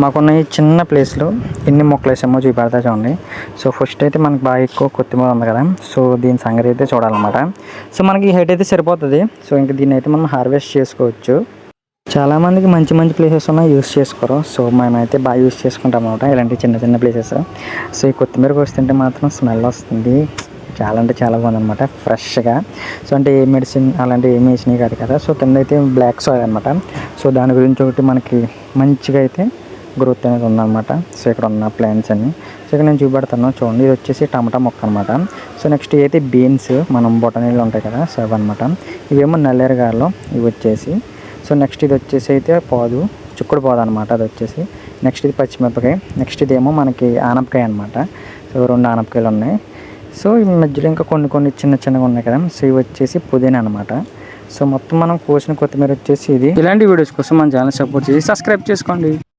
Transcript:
మాకున్న ఈ చిన్న ప్లేస్లో ఎన్ని మొక్కలు వేసామో చూపెడతా చూడండి. సో ఫస్ట్ అయితే మనకి బాగా ఎక్కువ కొత్తిమీర ఉంది కదా, సో దీని సంగతి అయితే చూడాలన్నమాట. సో మనకి ఈ హైట్ అయితే సరిపోతుంది. సో ఇంక దీన్ని అయితే మనం హార్వెస్ట్ చేసుకోవచ్చు. చాలామందికి మంచి మంచి ప్లేసెస్ ఉన్నాయి, యూస్ చేసుకోరు. సో మేమైతే బాగా యూస్ చేసుకుంటాం అనమాట ఇలాంటి చిన్న చిన్న ప్లేసెస్. సో ఈ కొత్తిమీర వస్తుంటే మాత్రం స్మెల్ వస్తుంది, చాలా అంటే చాలా బాగుందన్నమాట, ఫ్రెష్గా. సో అంటే ఏ మెడిసిన్ అలాంటివి ఏమి వేసినాయి కాదు కదా. సో కింద అయితే బ్లాక్ సాయిల్ అనమాట. సో దాని గురించి ఒకటి మనకి మంచిగా అయితే గ్రోత్ అనేది ఉందన్నమాట. సో ఇక్కడ ఉన్న ప్లాంట్స్ అన్ని సో ఇక్కడ నేను చూపెడతాను చూడండి. ఇది వచ్చేసి టమాటా మొక్క అనమాట. సో నెక్స్ట్ అయితే బీన్స్, మనం బొటనీళ్ళు ఉంటాయి కదా, సో అవన్నమాట. ఇవేమో నల్లేరుగాయలు ఇవి వచ్చేసి. సో నెక్స్ట్ ఇది వచ్చేసి అయితే పాదు, చిక్కుడు పాదు అనమాట అది వచ్చేసి. నెక్స్ట్ ఇది పచ్చిమిరపకాయ, నెక్స్ట్ ఇదేమో మనకి ఆనపకాయ అనమాట. సో 2 ఆనపకాయలు ఉన్నాయి. సో ఈ మధ్యలో ఇంకా కొన్ని చిన్న చిన్నగా ఉన్నాయి కదా. సో ఇవి వచ్చేసి పుదీనా అనమాట. సో మొత్తం మనం కోసిన కొత్తిమీర వచ్చేసి ఇది. ఇలాంటి వీడియోస్ కోసం మన ఛానల్ సపోర్ట్ చేసి సబ్స్క్రైబ్ చేసుకోండి.